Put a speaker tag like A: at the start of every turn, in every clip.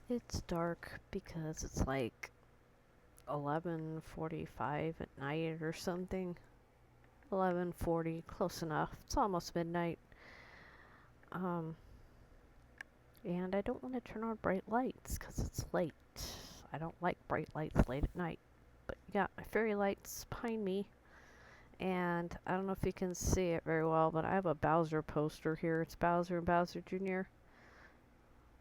A: It's dark because it's like 11:45 at night or something. 11:40, close enough. It's almost midnight. Um, and I don't want to turn on bright lights because it's late. I don't like bright lights late at night. But you got my fairy lights behind me. And I don't know if you can see it very well, but I have a Bowser poster here. It's Bowser and Bowser Jr.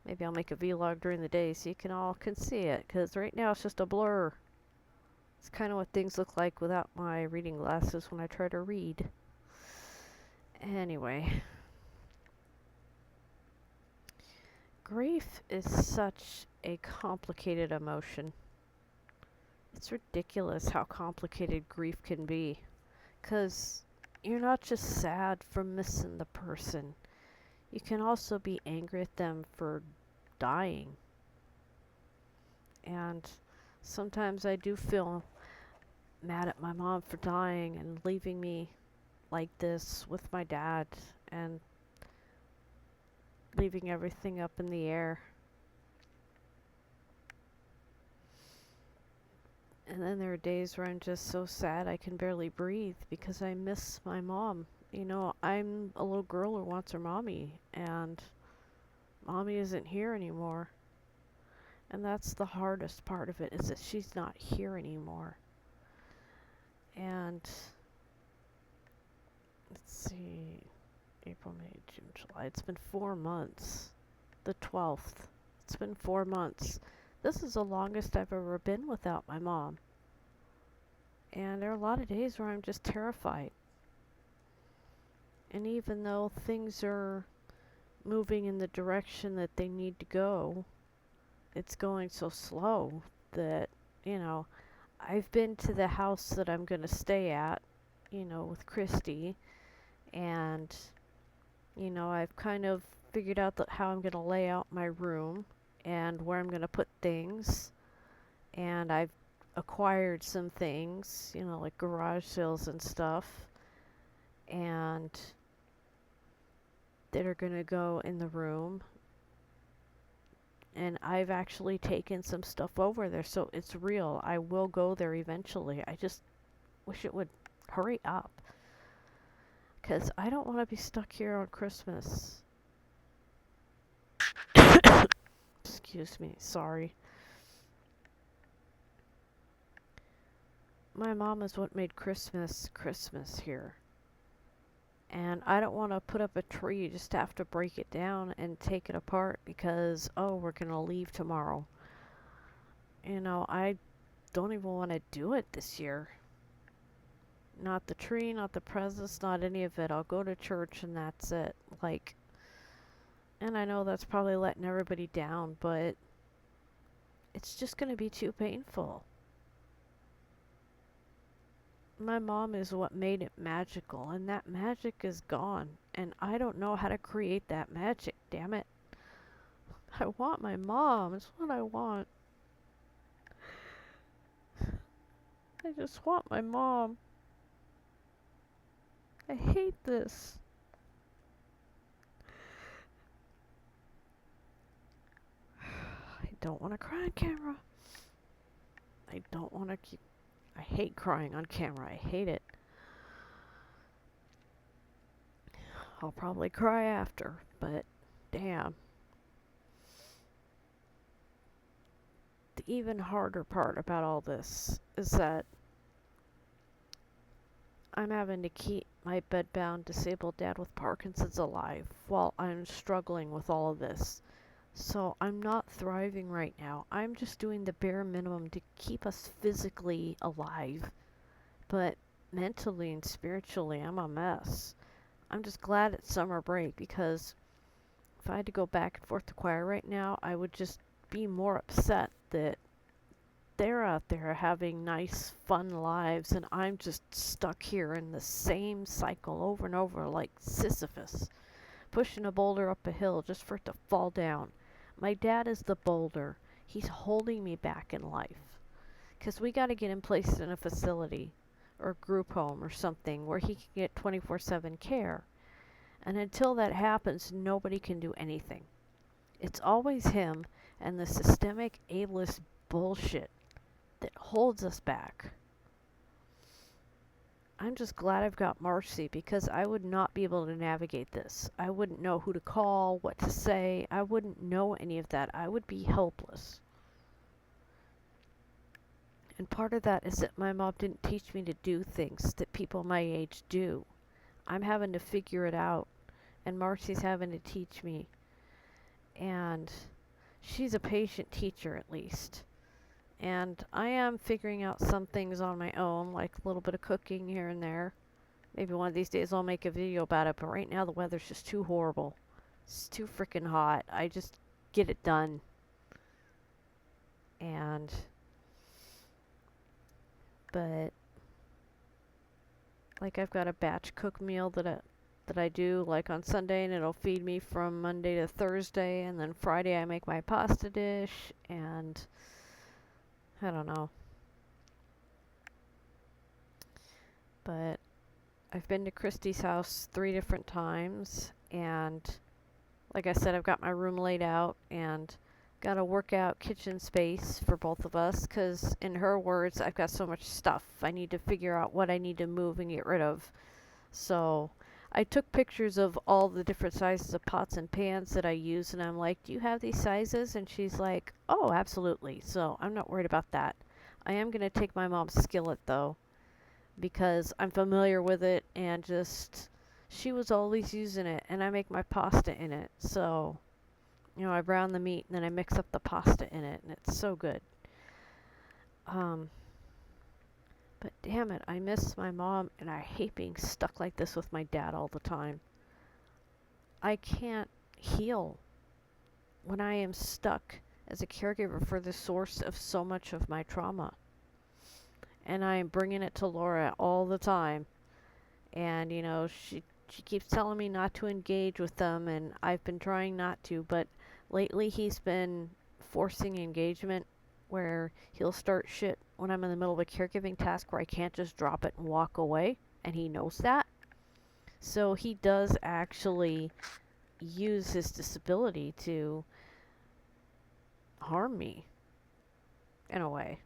A: Maybe I'll make a vlog during the day so you can all can see it, because right now it's just a blur. It's kind of what things look like without my reading glasses when I try to read. Anyway, grief is such a complicated emotion. It's ridiculous how complicated grief can be, because you're not just sad for missing the person. You can also be angry at them for dying. And sometimes I do feel mad at my mom for dying and leaving me like this with my dad and leaving everything up in the air. And then there are days where I'm just so sad I can barely breathe because I miss my mom. You know, I'm a little girl who wants her mommy, and mommy isn't here anymore. And that's the hardest part of it, is that she's not here anymore. And let's see, April, May, June, July. It's been 4 months. The 12th. It's been 4 months. This is the longest I've ever been without my mom. And there are a lot of days where I'm just terrified. And even though things are moving in the direction that they need to go, it's going so slow that, you know, I've been to the house that I'm going to stay at, you know, with Christy, and, you know, I've kind of figured out how I'm going to lay out my room and where I'm going to put things, and I've acquired some things, you know, like garage sales and stuff, and that are going to go in the room. And I've actually taken some stuff over there, so it's real. I will go there eventually. I just wish it would hurry up, because I don't want to be stuck here on Christmas. Excuse me, sorry. My mom is what made Christmas Christmas here. And I don't want to put up a tree just to have to break it down and take it apart because, oh, we're going to leave tomorrow. You know, I don't even want to do it this year. Not the tree, not the presents, not any of it. I'll go to church and that's it. Like, and I know that's probably letting everybody down, but it's just going to be too painful. My mom is what made it magical, and that magic is gone, and I don't know how to create that magic, damn it. I want my mom, it's what I want. I just want my mom. I hate this. I don't want to cry on camera. I don't want to keep... I hate crying on camera. I hate it. I'll probably cry after, but damn. The even harder part about all this is that I'm having to keep my bedbound disabled dad with Parkinson's alive while I'm struggling with all of this. So I'm not thriving right now. I'm just doing the bare minimum to keep us physically alive. But mentally and spiritually, I'm a mess. I'm just glad it's summer break, because if I had to go back and forth to choir right now, I would just be more upset that they're out there having nice, fun lives, and I'm just stuck here in the same cycle over and over like Sisyphus, pushing a boulder up a hill just for it to fall down. My dad is the boulder. He's holding me back in life, because we got to get him placed in a facility or group home or something where he can get 24/7 care. And until that happens, nobody can do anything. It's always him, and the systemic ableist bullshit that holds us back. I'm just glad I've got Marcy because I would not be able to navigate this. I wouldn't know who to call, what to say. I wouldn't know any of that. I would be helpless. And part of that is that my mom didn't teach me to do things that people my age do. I'm having to figure it out, and Marcy's having to teach me. And she's a patient teacher, at least. And I am figuring out some things on my own, like a little bit of cooking here and there. Maybe one of these days I'll make a video about it, but right now the weather's just too horrible. It's too freaking hot. I just get it done. But like I've got a batch cook meal that I do like on Sunday, and it'll feed me from Monday to Thursday, and then Friday I make my pasta dish, and I don't know. But I've been to Christy's house 3 different times, and like I said, I've got my room laid out and got a workout kitchen space for both of us, because in her words, I've got so much stuff. I need to figure out what I need to move and get rid of. So I took pictures of all the different sizes of pots and pans that I use, and I'm like, do you have these sizes? And she's like, oh, absolutely. So I'm not worried about that. I am going to take my mom's skillet, though, because I'm familiar with it, and just, she was always using it, and I make my pasta in it. So, I brown the meat, and then I mix up the pasta in it, and it's so good. But damn it, I miss my mom, and I hate being stuck like this with my dad all the time. I can't heal when I am stuck as a caregiver for the source of so much of my trauma. And I am bringing it to Laura all the time. And, she keeps telling me not to engage with them, and I've been trying not to, but lately he's been forcing engagement where he'll start shit when I'm in the middle of a caregiving task where I can't just drop it and walk away, and he knows that. So he does actually use his disability to harm me, in a way.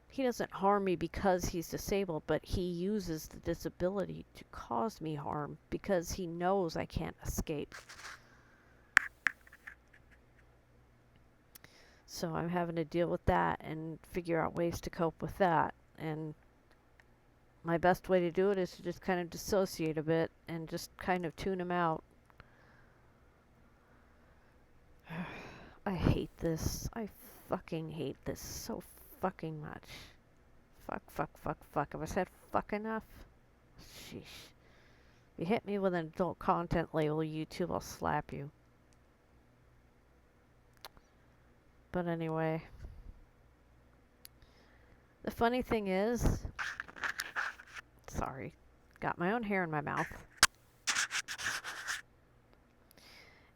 A: He doesn't harm me because he's disabled, but he uses the disability to cause me harm because he knows I can't escape. So I'm having to deal with that and figure out ways to cope with that. And my best way to do it is to just kind of dissociate a bit and just kind of tune him out. I hate this. I fucking hate this so fucking much. Fuck. Have I said fuck enough? Sheesh. If you hit me with an adult content label, YouTube, I'll slap you. But anyway. The funny thing is... Sorry. Got my own hair in my mouth.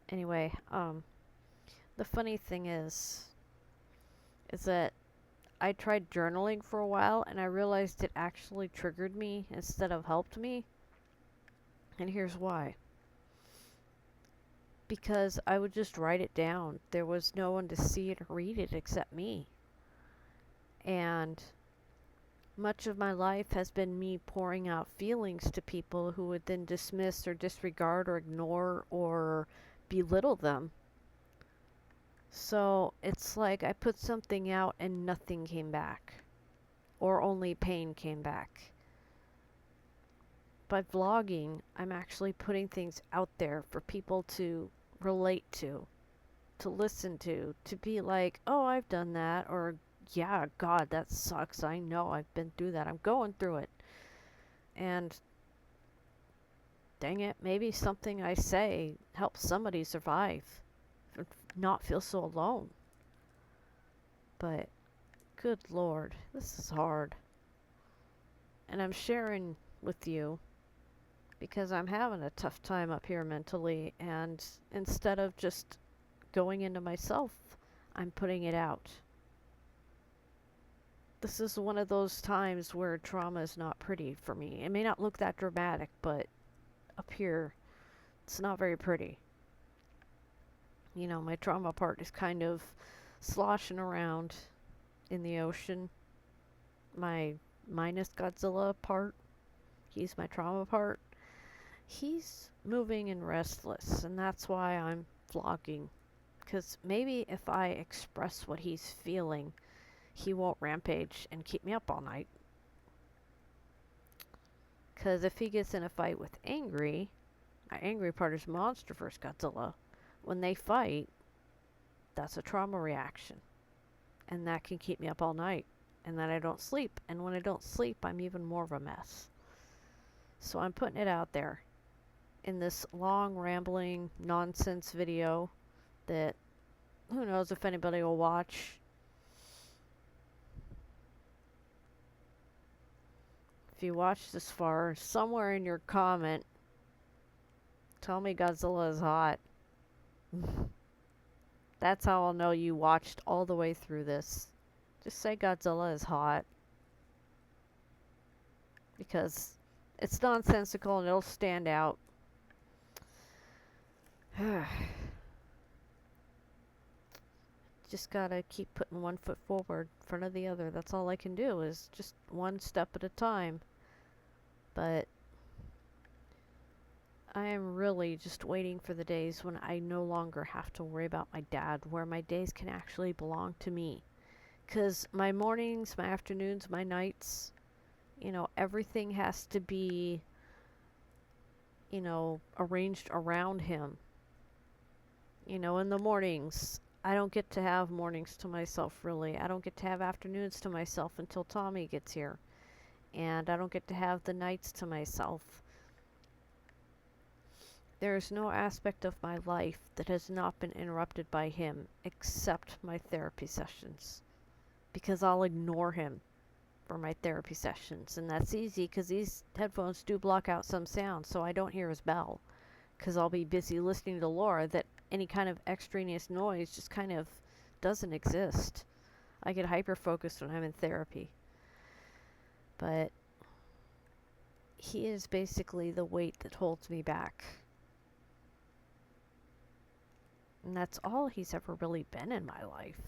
A: Anyway, the funny thing is that I tried journaling for a while, and I realized it actually triggered me instead of helped me. And here's why. Because I would just write it down. There was no one to see it or read it except me. And much of my life has been me pouring out feelings to people who would then dismiss or disregard or ignore or belittle them. So it's like I put something out and nothing came back. Or only pain came back. By vlogging, I'm actually putting things out there for people to relate to listen to be like, oh, I've done that, or yeah, God, that sucks. I know, I've been through that. I'm going through it. And dang it, maybe something I say helps somebody survive. Not feel so alone. But good Lord, this is hard. And I'm sharing with you because I'm having a tough time up here mentally, and instead of just going into myself, I'm putting it out. This is one of those times where trauma is not pretty for me. It may not look that dramatic, but up here, it's not very pretty. You know, my trauma part is kind of sloshing around in the ocean. My minus Godzilla part, he's my trauma part. He's moving and restless, and that's why I'm vlogging. Because maybe if I express what he's feeling, he won't rampage and keep me up all night. Because if he gets in a fight with Angry, my angry part is Monster vs. Godzilla. When they fight, that's a trauma reaction. And that can keep me up all night. And then I don't sleep. And when I don't sleep, I'm even more of a mess. So I'm putting it out there in this long, rambling, nonsense video that who knows if anybody will watch. If you watch this far, somewhere in your comment, tell me Godzilla is hot. That's how I'll know you watched all the way through this. Just say Godzilla is hot. Because it's nonsensical and it'll stand out. Just gotta keep putting one foot forward in front of the other. That's all I can do, is just one step at a time. But I am really just waiting for the days when I no longer have to worry about my dad, where my days can actually belong to me. Because my mornings, my afternoons, my nights, you know, everything has to be, you know, arranged around him. You know, in the mornings, I don't get to have mornings to myself, really. I don't get to have afternoons to myself until Tommy gets here. And I don't get to have the nights to myself. There's no aspect of my life that has not been interrupted by him, except my therapy sessions. Because I'll ignore him for my therapy sessions. And that's easy because these headphones do block out some sound, so I don't hear his bell. Because I'll be busy listening to Laura, that any kind of extraneous noise just kind of doesn't exist. I get hyper-focused when I'm in therapy. But he is basically the weight that holds me back. And that's all he's ever really been in my life.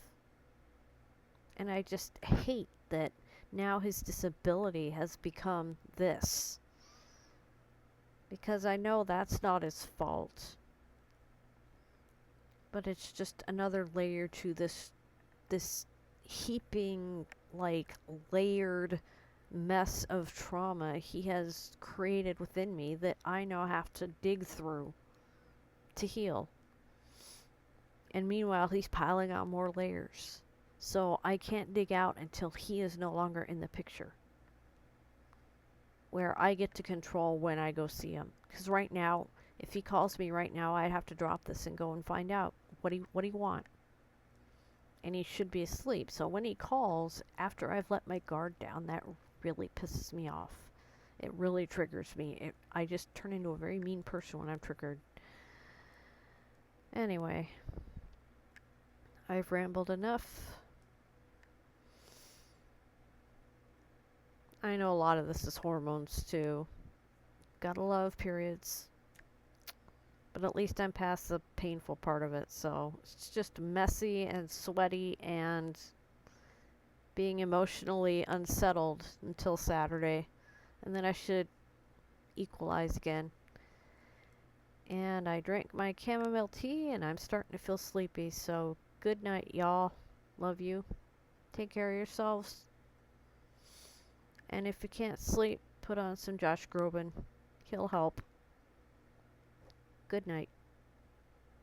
A: And I just hate that now his disability has become this. Because I know that's not his fault. But it's just another layer to this heaping, like, layered mess of trauma he has created within me that I now have to dig through to heal. And meanwhile, he's piling on more layers. So I can't dig out until he is no longer in the picture. Where I get to control when I go see him. Because right now, if he calls me right now, I'd have to drop this and go and find out what do you want. And he should be asleep. So when he calls, after I've let my guard down, that really pisses me off. It really triggers me. I just turn into a very mean person when I'm triggered. Anyway, I've rambled enough. I know a lot of this is hormones too. Gotta love periods. But at least I'm past the painful part of it, so it's just messy and sweaty and being emotionally unsettled until Saturday. And then I should equalize again. And I drank my chamomile tea and I'm starting to feel sleepy, so good night, y'all. Love you. Take care of yourselves. And if you can't sleep, put on some Josh Groban. He'll help. Good night.